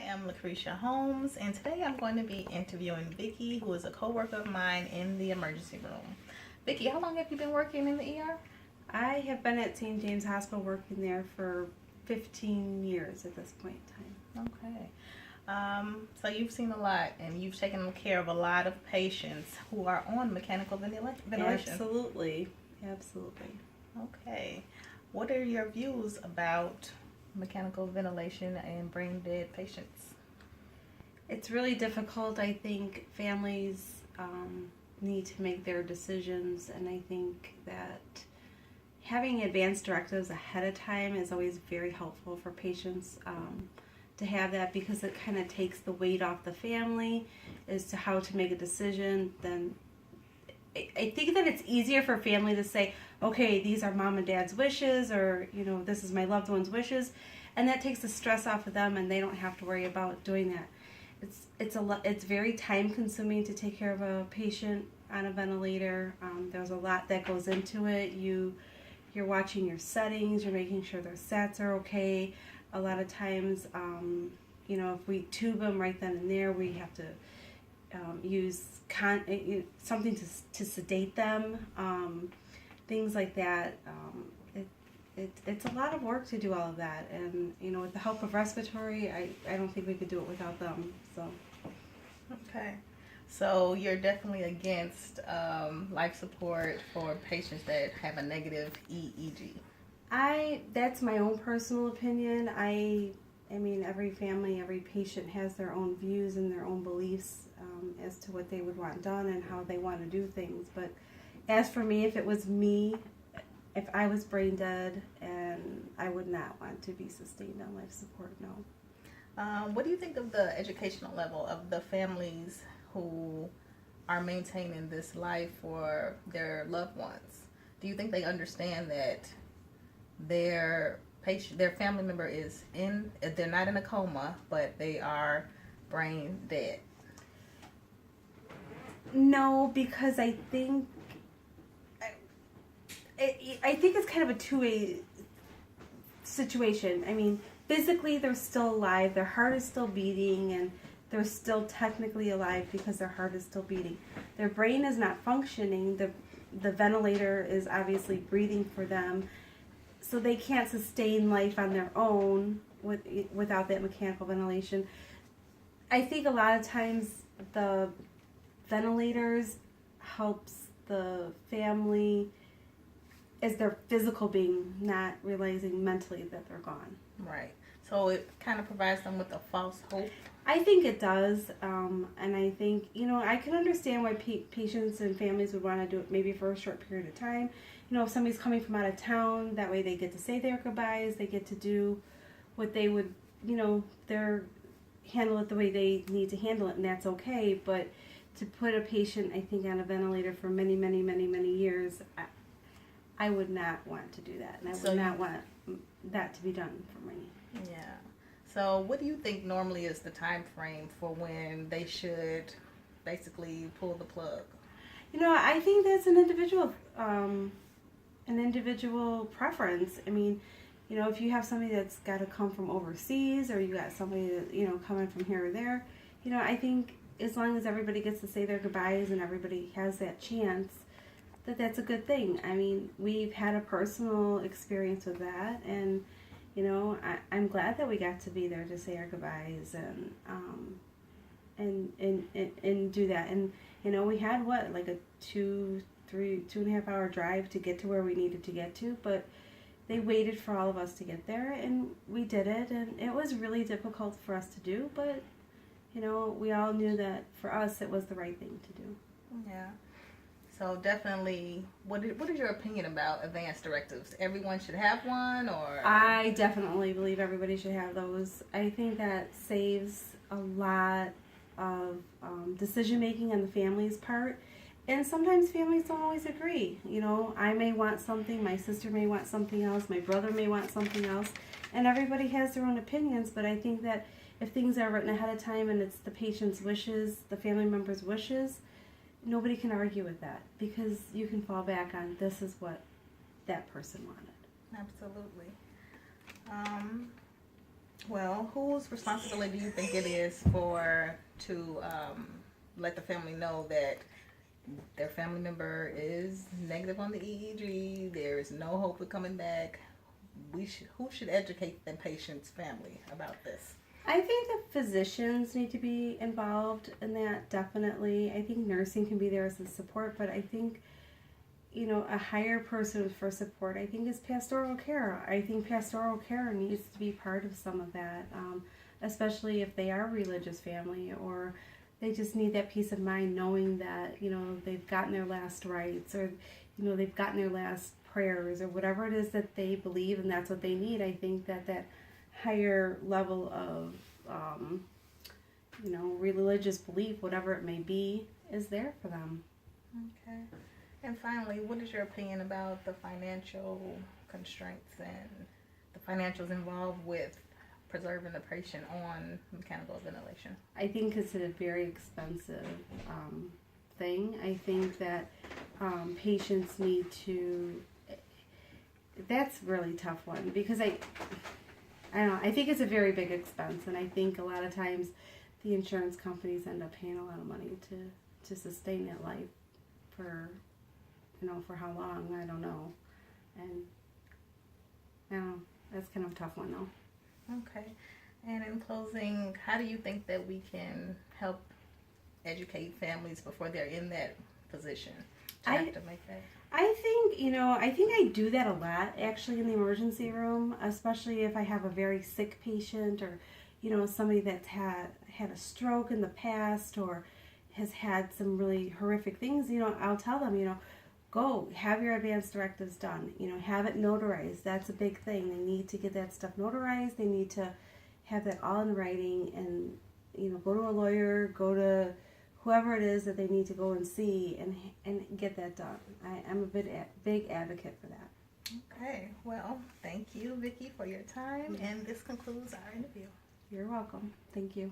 am Lucretia Holmes, and today I'm going to be interviewing Vicky, who is a coworker of mine in the emergency room. Vicky, how long have you been working in the ER? I have been at St. James Hospital working there for 15 years at this point in time. Okay. So you've seen a lot, and you've taken care of a lot of patients who are on mechanical ventilation. Absolutely. Okay. What are your views about mechanical ventilation and brain dead patients? It's really difficult. I think families need to make their decisions, and I think that having advanced directives ahead of time is always very helpful for patients to have that, because it kind of takes the weight off the family as to how to make a decision. Then I think that it's easier for family to say, okay, these are mom and dad's wishes, or this is my loved one's wishes, and that takes the stress off of them, and they don't have to worry about doing that. It's very time consuming to take care of a patient on a ventilator. There's a lot that goes into it. You're watching your settings, you're making sure their sats are okay. A lot of times, if we tube them right then and there, we have to use something to sedate them, things like that. It's a lot of work to do all of that, and with the help of respiratory, I don't think we could do it without them. So. Okay. So you're definitely against life support for patients that have a negative EEG. That's my own personal opinion. I mean, every family, every patient has their own views and their own beliefs as to what they would want done and how they want to do things. But as for me, if it was me, if I was brain dead, and I would not want to be sustained on life support, no. What do you think of the educational level of the families who are maintaining this life for their loved ones? Do you think they understand that their family member is they're not in a coma, but they are brain dead? No, because I think it's kind of a two-way situation. I mean, physically they're still alive, their heart is still beating, and they're still technically alive because their heart is still beating. Their brain is not functioning. The ventilator is obviously breathing for them, so they can't sustain life on their own without that mechanical ventilation. I think a lot of times the ventilators helps the family as their physical being, not realizing mentally that they're gone. Right. So it kind of provides them with a false hope. I think it does, and I think, I can understand why patients and families would want to do it maybe for a short period of time. If somebody's coming from out of town, that way they get to say their goodbyes, they get to do what they would, handle it the way they need to handle it, and that's okay. But to put a patient, I think, on a ventilator for many, many, many, many years, I would not want to do that, and I would not want that to be done for me. Yeah. So what do you think normally is the time frame for when they should basically pull the plug? I think that's an individual preference. I mean, if you have somebody that's got to come from overseas, or you got somebody that, coming from here or there, I think as long as everybody gets to say their goodbyes and everybody has that chance, that's a good thing. I mean, we've had a personal experience with that, and I'm glad that we got to be there to say our goodbyes and do that. And we had like a 2.5 hour drive to get to where we needed to get to, but they waited for all of us to get there, and we did it. And it was really difficult for us to do, but we all knew that for us it was the right thing to do. Yeah. So definitely, what is your opinion about advanced directives? Everyone should have one, or? I definitely believe everybody should have those. I think that saves a lot of decision making on the family's part. And sometimes families don't always agree. I may want something, my sister may want something else, my brother may want something else, and everybody has their own opinions. But I think that if things are written ahead of time and it's the patient's wishes, the family member's wishes, nobody can argue with that, because you can fall back on this is what that person wanted. Absolutely. Well, whose responsibility do you think it is to let the family know that their family member is negative on the EEG? There is no hope of coming back. Who should educate the patient's family about this? I think the physicians need to be involved in that, definitely. I think nursing can be there as a support, but I think, a higher person for support, I think, is pastoral care. I think pastoral care needs to be part of some of that, especially if they are a religious family, or they just need that peace of mind knowing that, they've gotten their last rites, or, they've gotten their last prayers, or whatever it is that they believe and that's what they need. I think that higher level of, religious belief, whatever it may be, is there for them. Okay. And finally, what is your opinion about the financial constraints and the financials involved with preserving the patient on mechanical ventilation? I think it's a very expensive thing. I think that patients need to. That's a really tough one because I don't know. I think it's a very big expense, and I think a lot of times the insurance companies end up paying a lot of money to sustain that life for, for how long, I don't know. And I don't know, that's kind of a tough one though. Okay. And in closing, how do you think that we can help educate families before they're in that position to have to make that? I think I do that a lot actually in the emergency room, especially if I have a very sick patient, or, somebody that's had a stroke in the past or has had some really horrific things. I'll tell them, go have your advanced directives done, have it notarized. That's a big thing. They need to get that stuff notarized. They need to have that all in writing, and, go to a lawyer, go to whoever it is that they need to go and see and get that done. I'm a big advocate for that. Okay. Well, thank you, Vicki, for your time, and this concludes our interview. You're welcome. Thank you.